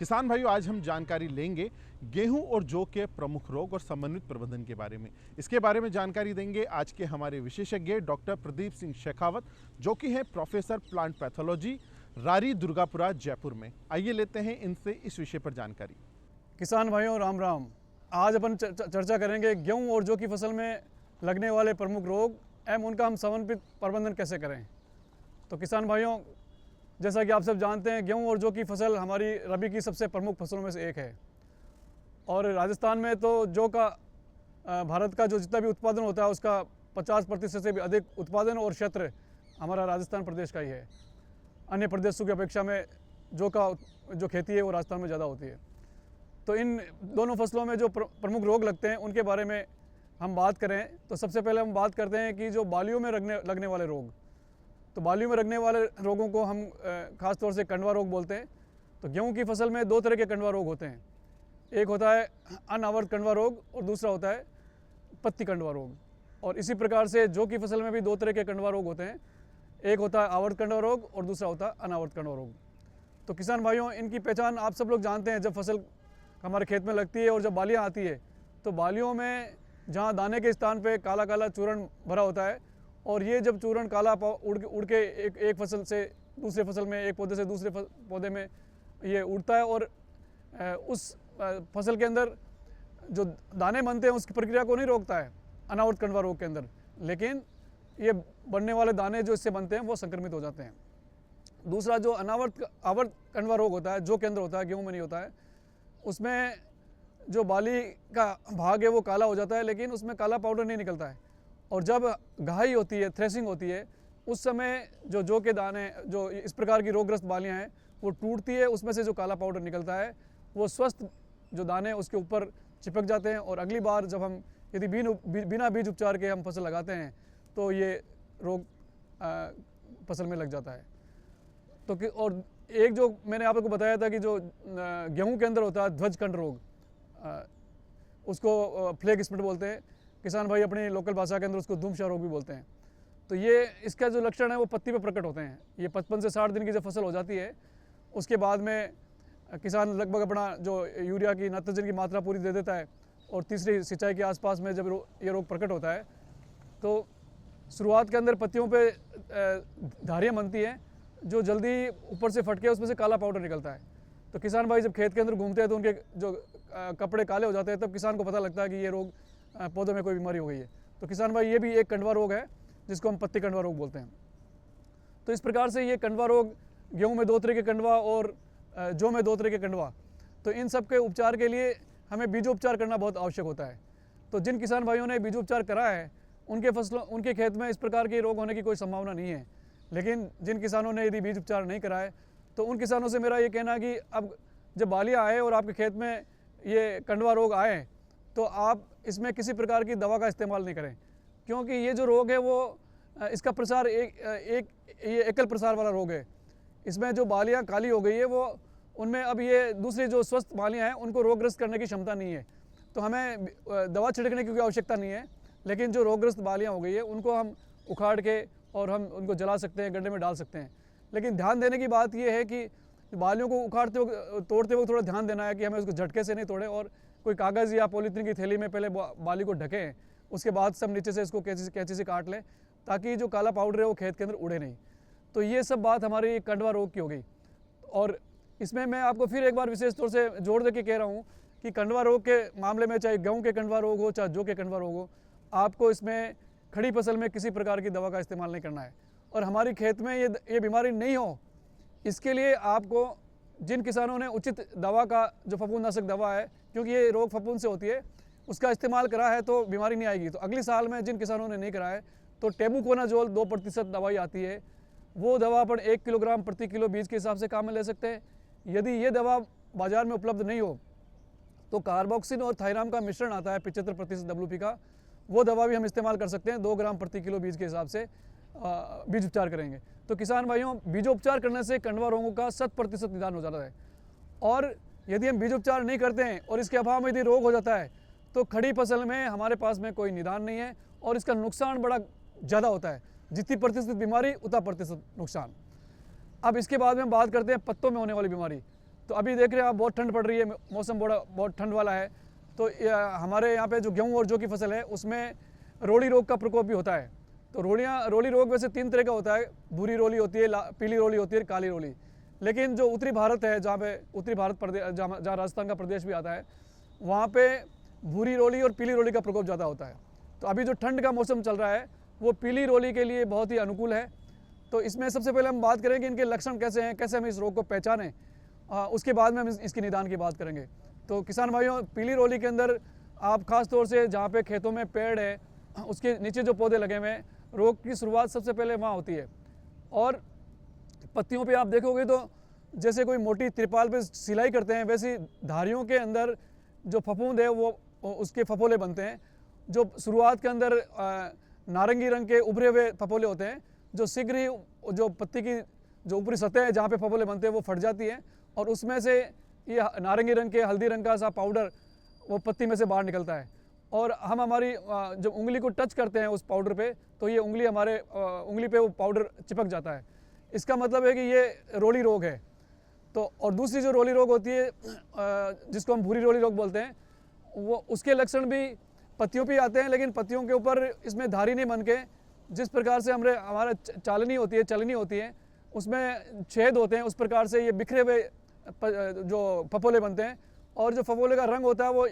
किसान भाइयों, आज हम जानकारी लेंगे गेहूं और जौ के प्रमुख रोग और समन्वित प्रबंधन के बारे में। इसके बारे में जानकारी देंगे आज के हमारे विशेषज्ञ डॉक्टर प्रदीप सिंह शेखावत, जो कि हैं professor plant pathology, RARI Durgapura, Jaipur में। आइए लेते हैं इनसे इस विषय पर जानकारी। किसान भाइयों राम राम। आज अपन चर्चा करेंगे गेहूं और जौ की फसल में लगने वाले प्रमुख रोग एवं उनका हम समन्वित प्रबंधन कैसे करें। तो किसान भाइयों, जैसा कि आप सब जानते हैं, गेहूं और जौ की फसल हमारी रबी की सबसे प्रमुख फसलों में से एक है। और राजस्थान में तो जौ का भारत का जो जितना भी उत्पादन होता है उसका 50% से भी अधिक उत्पादन और क्षेत्र हमारा राजस्थान प्रदेश का ही है। अन्य प्रदेशों की अपेक्षा में जौ का जो खेती है वो राजस्थान में ज़्यादा होती है। तो इन दोनों फसलों में जो प्रमुख रोग लगते हैं उनके बारे में हम बात करें तो सबसे पहले हम बात करते हैं कि जो बालियों में लगने वाले रोग। तो बालियों में लगने वाले रोगों को हम खास तौर से कंडवा रोग बोलते हैं। तो गेहूं की फसल में दो तरह के कंडवा रोग होते हैं। एक होता है अनावर्त कंडवा रोग और दूसरा होता है पत्ती कंडवा रोग। और इसी प्रकार से जौ की फसल में भी दो तरह के कंडवा रोग होते हैं। एक होता है आवर्त कंडवा रोग और दूसरा होता है अनावर्त कंडवा रोग। तो किसान भाइयों, इनकी पहचान आप सब लोग जानते हैं। जब फसल हमारे खेत में लगती है और जब बालियाँ आती है तो बालियों में जहाँ दाने के स्थान पे काला काला चूर्ण भरा होता है, और ये जब चूर्ण काला उड़ के एक फसल से दूसरे फसल में, एक पौधे से दूसरे पौधे में ये उड़ता है और उस फसल के अंदर जो दाने बनते हैं उसकी प्रक्रिया को नहीं रोकता है अनावर्त कंडवा रोग के अंदर, लेकिन ये बनने वाले दाने जो इससे बनते हैं वो संक्रमित हो जाते हैं। दूसरा जो आवर्त कंडवा रोग होता है, जौ के अंदर होता है, गेहूँ में नहीं होता है, उसमें जो बाली का भाग है वो काला हो जाता है, लेकिन उसमें काला पाउडर नहीं निकलता है। और जब घाई होती है, थ्रेसिंग होती है, उस समय जो जौ के दाने, जो इस प्रकार की रोगग्रस्त बालियाँ हैं, वो टूटती है, उसमें से जो काला पाउडर निकलता है वो स्वस्थ जो दाने उसके ऊपर चिपक जाते हैं। और अगली बार जब हम यदि बिना बीज उपचार के हम फसल लगाते हैं तो ये रोग फसल में लग जाता है। तो और एक जो मैंने आपको बताया था कि जो गेहूं के अंदर होता है ध्वजकंड रोग, उसको फ्लेग स्प्लिट बोलते हैं। किसान भाई अपनी लोकल भाषा के अंदर उसको धूमशाह रोग भी बोलते हैं। तो ये इसका जो लक्षण है वो पत्ती पे प्रकट होते हैं। ये 55 से 60 दिन की जब फसल हो जाती है उसके बाद में किसान लगभग अपना जो यूरिया की नाइट्रोजन की मात्रा पूरी दे देता है, और तीसरी सिंचाई के आसपास में जब ये रोग प्रकट होता है तो शुरुआत के अंदर पत्तियों पे धारियाँ बनती हैं जो जल्दी ऊपर से फट के उसमें से काला पाउडर निकलता है। तो किसान भाई जब खेत के अंदर घूमते हैं तो उनके जो कपड़े काले हो जाते हैं, तब किसान को पता लगता है कि ये रोग पौधों में कोई बीमारी हो गई है। तो किसान भाई, ये भी एक कंडवा रोग है जिसको हम पत्ती कंडवा रोग बोलते हैं। तो इस प्रकार से ये कंडवा रोग, गेहूं में दो तरह के कंडवा और जौ में दो तरह के कंडवा, तो इन सब के उपचार के लिए हमें बीजोपचार करना बहुत आवश्यक होता है। तो जिन किसान भाइयों ने बीजोपचार करा है उनके खेत में इस प्रकार के रोग होने की कोई संभावना नहीं है। लेकिन जिन किसानों ने यदि बीज उपचार नहीं करा है तो उन किसानों से मेरा ये कहना है कि अब जब बालियाँ आए और आपके खेत में ये कंडवा रोग आए तो आप इसमें किसी प्रकार की दवा का इस्तेमाल नहीं करें, क्योंकि ये जो रोग है वो इसका प्रसार ये एकल प्रसार वाला रोग है। इसमें जो बालियाँ काली हो गई है वो उनमें अब ये दूसरी जो स्वस्थ बालियाँ हैं उनको रोगग्रस्त करने की क्षमता नहीं है। तो हमें दवा छिड़कने की कोई आवश्यकता नहीं है, लेकिन जो रोगग्रस्त बालियाँ हो गई है उनको हम उखाड़ के और हम उनको जला सकते हैं, गड्ढे में डाल सकते हैं। लेकिन ध्यान देने की बात यह है कि बालियों को उखाड़ते वक्त, तोड़ते वक्त थोड़ा ध्यान देना है कि हमें उसको झटके से नहीं तोड़ें, और कोई कागज़ या पॉलीथीन की थैली में पहले बाली को ढकें, उसके बाद सब नीचे से इसको कैंची से काट लें ताकि जो काला पाउडर है वो खेत के अंदर उड़े नहीं। तो ये सब बात हमारी कंडवा रोग की हो गई। और इसमें मैं आपको फिर एक बार विशेष तौर से जोड़ दे के कह रहा हूँ कि कंडवा रोग के मामले में चाहे गेहूँ के कंडवा रोग हो चाहे जौ के कंडवा रोग हो, आपको इसमें खड़ी फसल में किसी प्रकार की दवा का इस्तेमाल नहीं करना है। और हमारी खेत में ये बीमारी नहीं हो, इसके लिए आपको जिन किसानों ने उचित दवा का, जो फफूंदनाशक दवा है, क्योंकि ये रोग फफूंद से होती है, उसका इस्तेमाल करा है तो बीमारी नहीं आएगी। तो अगले साल में जिन किसानों ने नहीं करा है तो टेबुकोनाजोल 2% दवाई आती है, वो दवा अपन 1 किलोग्राम प्रति किलो बीज के हिसाब से काम में ले सकते हैं। यदि ये दवा बाजार में उपलब्ध नहीं हो तो कार्बोक्सिन और थायराम का मिश्रण आता है 75% WP का, वो दवा भी हम इस्तेमाल कर सकते हैं। 2 ग्राम प्रति किलो बीज के हिसाब से बीज उपचार करेंगे। तो किसान भाइयों, बीजोपचार करने से कंडवा रोगों का 100% निदान हो जाता है। और यदि हम बीजोपचार नहीं करते हैं और इसके अभाव में यदि रोग हो जाता है तो खड़ी फसल में हमारे पास में कोई निदान नहीं है और इसका नुकसान बड़ा ज़्यादा होता है। जितनी प्रतिशत बीमारी उतना प्रतिशत नुकसान। अब इसके बाद में बात करते हैं पत्तों में होने वाली बीमारी। तो अभी देख रहे हैं आप बहुत ठंड पड़ रही है, मौसम बहुत ठंड वाला है। तो हमारे यहाँ पे जो गेहूँ और जौ की फसल है उसमें रोली रोग का प्रकोप भी होता है। तो रोली रोग वैसे 3 तरह का होता है, भूरी रोली होती है, पीली रोली होती है, काली रोली। लेकिन जो उत्तरी भारत है, जहाँ पे उत्तरी भारत प्रदेश, जहाँ राजस्थान का प्रदेश भी आता है, वहाँ पे भूरी रोली और पीली रोली का प्रकोप ज़्यादा होता है। तो अभी जो ठंड का मौसम चल रहा है वो पीली रोली के लिए बहुत ही अनुकूल है। तो इसमें सबसे पहले हम बात करें कि इनके लक्षण कैसे हैं, कैसे हम इस रोग को पहचानें, उसके बाद में हम इसकी निदान की बात करेंगे। तो किसान भाइयों, पीली रोली के अंदर आप खास तौर से जहाँ पे खेतों में पेड़ है उसके नीचे जो पौधे लगे हुए हैं, रोग की शुरुआत सबसे पहले वहाँ होती है। और पत्तियों पे आप देखोगे तो जैसे कोई मोटी तिरपाल पे सिलाई करते हैं, वैसी धारियों के अंदर जो फफूंद है वो उसके फफोले बनते हैं, जो शुरुआत के अंदर नारंगी रंग के उभरे हुए फफोले होते हैं, जो शीघ्र ही जो पत्ती की जो ऊपरी सतह है जहाँ पे फफोले बनते हैं वो फट जाती है और उसमें से ये नारंगी रंग के हल्दी रंग का सा पाउडर वो पत्ती में से बाहर निकलता है। और हम हमारी जब उंगली को टच करते हैं उस पाउडर पे, तो ये उंगली हमारे उंगली पे वो पाउडर चिपक जाता है। इसका मतलब है कि ये रोली रोग है। तो और दूसरी जो रोली रोग होती है जिसको हम भूरी रोली रोग बोलते हैं, वो उसके लक्षण भी पत्तियों पे आते हैं, लेकिन पत्तियों के ऊपर इसमें धारी नहीं बन के जिस प्रकार से हमारा चलनी होती है उसमें छेद होते हैं, उस प्रकार से ये बिखरे हुए जो फफोले बनते हैं। और जो फफोले का रंग होता है वो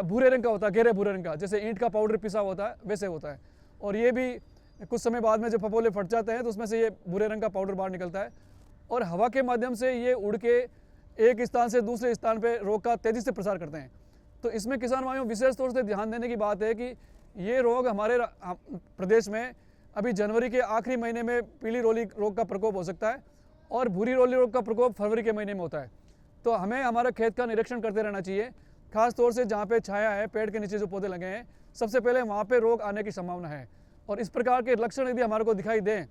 भूरे रंग का होता है, गहरे भूरे रंग का, जैसे ईंट का पाउडर पिसा होता है वैसे होता है। और ये भी कुछ समय बाद में जब फफोले फट जाते हैं तो उसमें से ये भूरे रंग का पाउडर बाहर निकलता है और हवा के माध्यम से ये उड़ के एक स्थान से दूसरे स्थान पे रोग का तेज़ी से प्रसार करते हैं। तो इसमें किसान भाइयों विशेष तौर से ध्यान देने की बात है कि ये रोग हमारे प्रदेश में अभी जनवरी के आखिरी महीने में पीली रोली रोग का प्रकोप हो सकता है और भूरी रोली रोग का प्रकोप फरवरी के महीने में होता है। तो हमें हमारा खेत का निरीक्षण करते रहना चाहिए, खास तौर से जहाँ पे छाया है, पेड़ के नीचे जो पौधे लगे हैं, सबसे पहले वहाँ पे रोग आने की संभावना है। और इस प्रकार के लक्षण यदि हमारे को दिखाई दें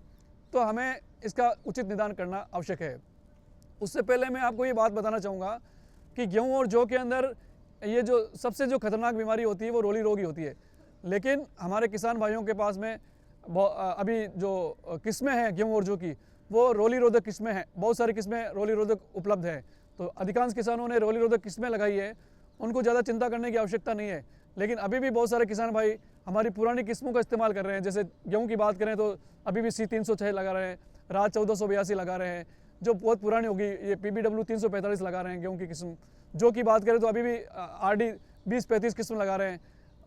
तो हमें इसका उचित निदान करना आवश्यक है। उससे पहले मैं आपको ये बात बताना चाहूँगा कि गेहूँ और जौ के अंदर ये जो सबसे जो खतरनाक बीमारी होती है वो रोली रोग ही होती है। लेकिन हमारे किसान भाइयों के पास में अभी जो किस्में हैं गेहूँ और जौ की, वो रोली रोधक किस्में हैं, बहुत सारी किस्में रोली रोधक उपलब्ध हैं। तो अधिकांश किसानों ने रोली रोधक किस्में लगाई है, उनको ज़्यादा चिंता करने की आवश्यकता नहीं है। लेकिन अभी भी बहुत सारे किसान भाई हमारी पुरानी किस्मों का इस्तेमाल कर रहे हैं। जैसे गेहूं की बात करें तो अभी भी C306 लगा रहे हैं, राज 1482 लगा रहे हैं, जो बहुत पुरानी होगी। ये PBW 345 लगा रहे हैं गेहूं की किस्म। जौ की बात करें तो अभी भी RD 2035 किस्म लगा रहे हैं,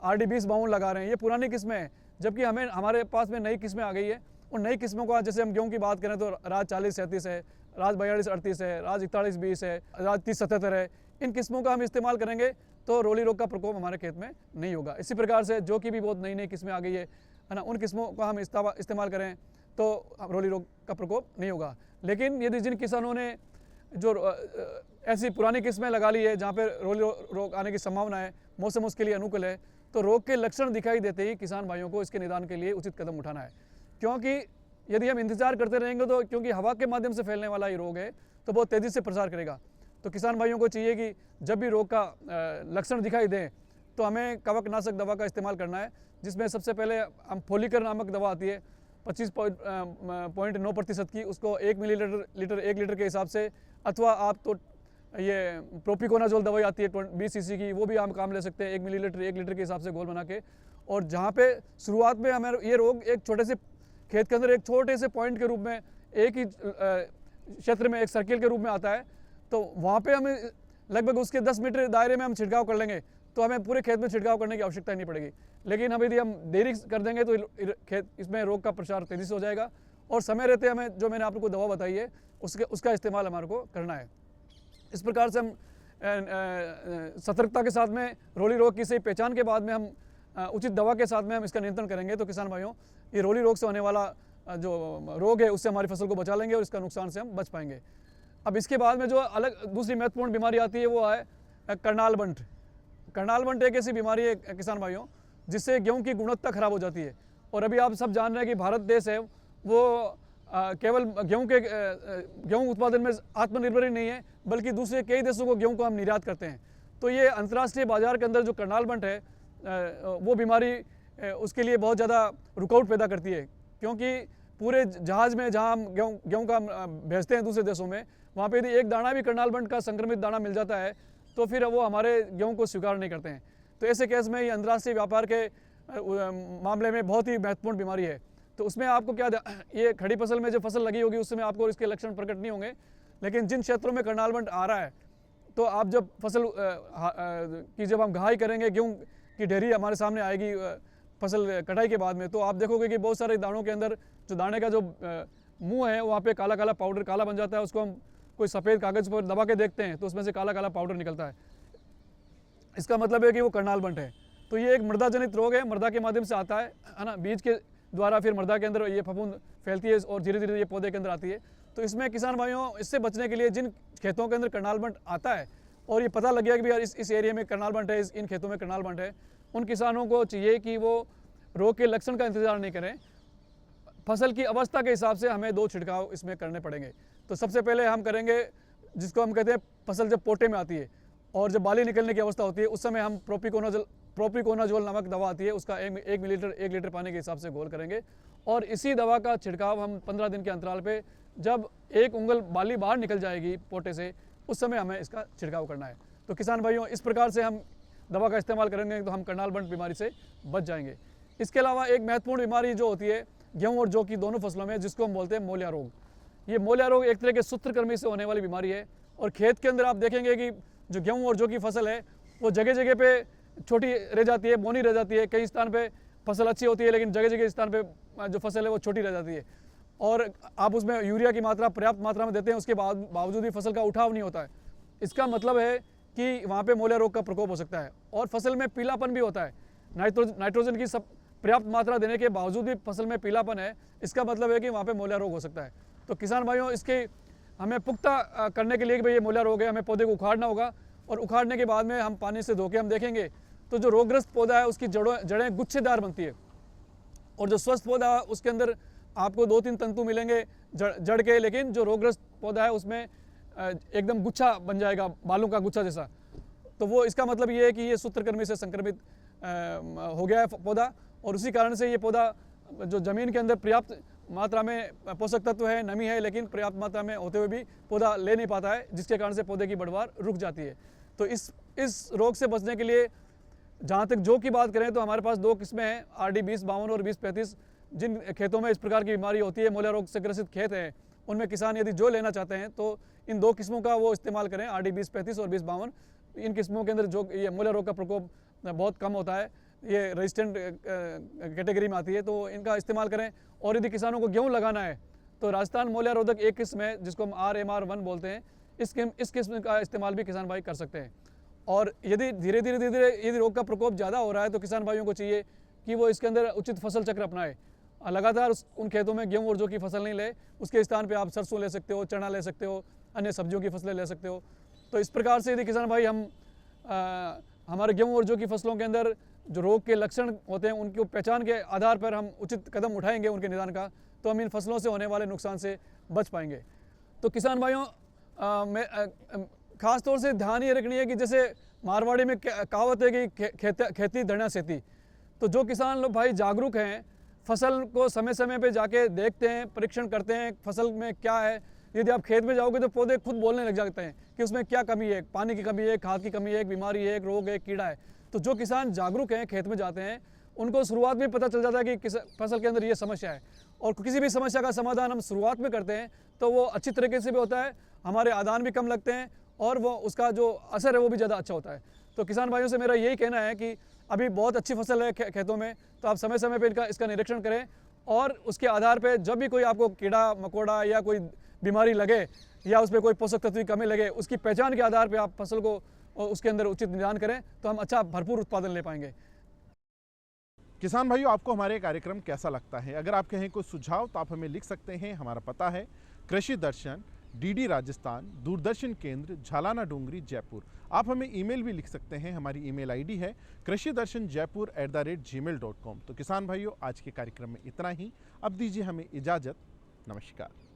RD 2052 लगा रहे हैं। ये पुरानी किस्में हैं, जबकि हमारे पास में नई किस्में आ गई है। उन नई किस्मों का जैसे हम गेहूं की बात करें तो राज 4037 है, राज 4238 है, राज 4120 है, राज 3077 है। इन किस्मों का हम इस्तेमाल करेंगे तो रोली रोग का प्रकोप हमारे खेत में नहीं होगा। इसी प्रकार से जौ की भी बहुत नई नई किस्में आ गई है ना, उन किस्मों का हम इस्तेमाल करें तो रोली रोग का प्रकोप नहीं होगा। लेकिन यदि जिन किसानों ने जो ऐसी पुरानी किस्में लगा ली है जहाँ पे रोली रोग आने की संभावना है, मौसम उसके लिए अनुकूल है, तो रोग के लक्षण दिखाई देते ही किसान भाइयों को इसके निदान के लिए उचित कदम उठाना है। क्योंकि यदि हम इंतजार करते रहेंगे तो क्योंकि हवा के माध्यम से फैलने वाला ये रोग है तो बहुत तेज़ी से प्रसार करेगा। तो किसान भाइयों को चाहिए कि जब भी रोग का लक्षण दिखाई दें तो हमें कवकनाशक दवा का इस्तेमाल करना है, जिसमें सबसे पहले हम फोलिकर नामक दवा आती है 25.9% की, उसको 1 मिलीलीटर 1 लीटर के हिसाब से, अथवा आप तो ये प्रोपिकोनाजोल दवाई आती है 20 cc की, वो भी हम काम ले सकते हैं 1 मिलीलीटर 1 लीटर के हिसाब से घोल बना के। और जहाँ पे शुरुआत में हमें ये रोग एक छोटे से खेत के अंदर एक छोटे से पॉइंट के रूप में एक ही क्षेत्र में एक सर्किल के रूप में आता है, तो वहाँ पे हमें लगभग उसके 10 मीटर दायरे में हम छिड़काव कर लेंगे तो हमें पूरे खेत में छिड़काव करने की आवश्यकता नहीं पड़ेगी। लेकिन यदि हम देरी कर देंगे तो खेत इसमें रोग का प्रसार तेज़ी से हो जाएगा और समय रहते हमें जो मैंने आपको दवा बताई है उसका इस्तेमाल हमारे को करना है। इस प्रकार से हम सतर्कता के साथ में रोली रोग की सही पहचान के बाद में हम उचित दवा के साथ में हम इसका नियंत्रण करेंगे तो किसान भाइयों ये रोली रोग से होने वाला जो रोग है उससे हमारी फसल को बचा लेंगे और इसका नुकसान से हम बच पाएंगे। अब इसके बाद में जो अलग दूसरी महत्वपूर्ण बीमारी आती है वो है करनाल बंट। करनाल बंट एक ऐसी बीमारी है किसान भाइयों जिससे गेहूं की गुणवत्ता खराब हो जाती है। और अभी आप सब जान रहे हैं कि भारत देश है वो केवल गेहूं उत्पादन में आत्मनिर्भर ही नहीं है, बल्कि दूसरे कई देशों को गेहूं को हम निर्यात करते हैं। तो ये अंतर्राष्ट्रीय बाजार के अंदर जो करनाल बंट है वो बीमारी उसके लिए बहुत ज़्यादा रुकावट पैदा करती है, क्योंकि पूरे जहाज़ में जहाँ हम गेहूँ का भेजते हैं दूसरे देशों में, वहाँ पे यदि एक दाना भी करनाल बंट का संक्रमित दाना मिल जाता है तो फिर वो हमारे गेहूँ को स्वीकार नहीं करते हैं। तो ऐसे केस में ये अंतर्राष्ट्रीय व्यापार के मामले में बहुत ही महत्वपूर्ण बीमारी है। तो उसमें आपको क्या, ये खड़ी फसल में जो फसल लगी होगी उस समय आपको इसके लक्षण प्रकट नहीं होंगे, लेकिन जिन क्षेत्रों में करनाल बंट आ रहा है तो आप जब फसल की जब हम घाई करेंगे, गेहूँ की ढेरी हमारे सामने आएगी फसल कटाई के बाद में, तो आप देखोगे कि बहुत सारे दानों के अंदर जो दाने का जो मुंह है वहाँ पे काला काला पाउडर काला बन जाता है। उसको हम कोई सफ़ेद कागज़ पर दबा के देखते हैं तो उसमें से काला काला पाउडर निकलता है। इसका मतलब है कि वो करनाल बंट है। तो ये एक मृदा जनित रोग है, मृदा के माध्यम से आता है ना, बीज के द्वारा फिर मृदा के अंदर ये फफूंद फैलती है और धीरे धीरे ये पौधे के अंदर आती है। तो इसमें किसान भाइयों, इससे बचने के लिए जिन खेतों के अंदर करनाल बंट आता है और ये पता लग गया कि यार इस एरिया में करनाल बंट है, इन खेतों में करनाल बंट है, उन किसानों को चाहिए कि वो रोग के लक्षण का इंतजार नहीं करें, फसल की अवस्था के हिसाब से हमें 2 छिड़काव इसमें करने पड़ेंगे। तो सबसे पहले हम करेंगे जिसको हम कहते हैं फसल जब पोटे में आती है और जब बाली निकलने की अवस्था होती है उस समय हम प्रोपिकोनाजोल नामक दवा आती है, उसका 1 लीटर पानी के हिसाब से घोल करेंगे और इसी दवा का छिड़काव हम 15 दिन के अंतराल पे जब 1 उंगल बाली बाहर निकल जाएगी पोटे से उस समय हमें इसका छिड़काव करना है। तो किसान भाइयों, इस प्रकार से हम दवा का इस्तेमाल करेंगे तो हम करनाल बंट बीमारी से बच जाएंगे। इसके अलावा एक महत्वपूर्ण बीमारी जो होती है गेहूँ और जौ की दोनों फसलों में, जिसको हम बोलते हैं मोलिया रोग। ये मोलिया रोग एक तरह के सूत्रकृमि से होने वाली बीमारी है और खेत के अंदर आप देखेंगे कि जो गेहूँ और जौ की फसल है वो जगह जगह पे छोटी रह जाती है, बोनी रह जाती है। कई स्थान पे फसल अच्छी होती है लेकिन जगह जगह स्थान पे जो फसल है वो छोटी रह जाती है और आप उसमें यूरिया की मात्रा पर्याप्त मात्रा में देते हैं, उसके बावजूद भी फसल का उठाव नहीं होता है। इसका मतलब है कि वहाँ पे मोलिया रोग का प्रकोप हो सकता है और फसल में पीलापन भी होता है। नाइट्रोजन की पर्याप्त मात्रा देने के बावजूद भी फसल में पीलापन है, इसका मतलब है कि वहाँ पे मोलिया रोग हो सकता है। तो किसान भाइयों, इसके हमें पुख्ता करने के लिए कि भाई ये मोलिया रोग है, हमें पौधे को उखाड़ना होगा और उखाड़ने के बाद में हम पानी से धो के हम देखेंगे तो जो रोगग्रस्त पौधा है उसकी जड़ें गुच्छेदार बनती है और जो स्वस्थ पौधा है उसके अंदर आपको 2-3 तंतु मिलेंगे जड़ के, लेकिन जो रोगग्रस्त पौधा है उसमें एकदम गुच्छा बन जाएगा, बालों का गुच्छा जैसा। तो वो इसका मतलब ये है कि ये सूत्रकृमि से संक्रमित हो गया है पौधा और उसी कारण से ये पौधा जो ज़मीन के अंदर पर्याप्त मात्रा में पोषक तत्व है, नमी है, लेकिन पर्याप्त मात्रा में होते हुए भी पौधा ले नहीं पाता है, जिसके कारण से पौधे की बढ़वार रुक जाती है। तो इस रोग से बचने के लिए जहाँ तक जौ की बात करें तो हमारे पास 2 किस्में हैं, RD 2052 और 2035। जिन खेतों में इस प्रकार की बीमारी होती है, मोलिया रोग से ग्रसित खेत हैं, उनमें किसान यदि जौ लेना चाहते हैं तो इन 2 किस्मों का वो इस्तेमाल करें, RD 2035 और 2052। इन किस्मों के अंदर जो ये मोलिया रोग का प्रकोप बहुत कम होता है, ये रेजिस्टेंट कैटेगरी में आती है, तो इनका इस्तेमाल करें। और यदि किसानों को गेहूँ लगाना है तो राजस्थान मोलिया रोधक एक किस्म है जिसको हम RMR 1 बोलते हैं, इस किस्म का इस्तेमाल भी किसान भाई कर सकते हैं। और यदि धीरे धीरे यदि रोग का प्रकोप ज़्यादा हो रहा है तो किसान भाइयों को चाहिए कि वो इसके अंदर उचित फसल चक्र अपनाए, लगातार उन खेतों में गेहूँ और जौ की फसल नहीं ले, उसके स्थान पे आप सरसों ले सकते हो, चना ले सकते हो, अन्य सब्जियों की फसलें ले सकते हो। तो इस प्रकार से यदि किसान भाई हम हमारे गेहूँ और जौ की फसलों के अंदर जो रोग के लक्षण होते हैं उनकी पहचान के आधार पर हम उचित कदम उठाएंगे उनके निदान का, तो हम इन फसलों से होने वाले नुकसान से बच पाएंगे। तो किसान भाइयों, ख़ास तौर से ध्यान ये रखनी है कि जैसे मारवाड़ी में कहावत है कि खेती धरना सेती। तो जो किसान लोग भाई जागरूक हैं, फसल को समय समय पे जाके देखते हैं, परीक्षण करते हैं फसल में क्या है। यदि आप खेत में जाओगे तो पौधे खुद बोलने लग जाते हैं कि उसमें क्या कमी है, पानी की कमी है, खाद की कमी है, एक बीमारी है, एक रोग है, कीड़ा है। तो जो किसान जागरूक हैं, खेत में जाते हैं, उनको शुरुआत में पता चल जाता है कि फसल के अंदर ये समस्या है और किसी भी समस्या का समाधान हम शुरुआत में करते हैं तो वो अच्छी तरीके से भी होता है, हमारे आदान भी कम लगते हैं और वो उसका जो असर है वो भी ज़्यादा अच्छा होता है। तो किसान भाइयों से मेरा यही कहना है कि अभी बहुत अच्छी फसल है खेतों में, तो आप समय समय पे इसका निरीक्षण करें और उसके आधार पे जब भी कोई आपको कीड़ा मकोड़ा या कोई बीमारी लगे या उसमें कोई पोषक तत्व की कमी लगे, उसकी पहचान के आधार पे आप फसल को उसके अंदर उचित निदान करें तो हम अच्छा भरपूर उत्पादन ले पाएंगे। किसान भाइयों, आपको हमारे कार्यक्रम कैसा लगता है? अगर आप कहें कोई सुझाव तो आप हमें लिख सकते हैं। हमारा पता है कृषि दर्शन, DD राजस्थान, दूरदर्शन केंद्र, झालाना डूंगरी, जयपुर। आप हमें ईमेल भी लिख सकते हैं। हमारी ईमेल ID है krishidarshanjaipur@gmail.com। तो किसान भाइयों, आज के कार्यक्रम में इतना ही। अब दीजिए हमें इजाज़त। नमस्कार।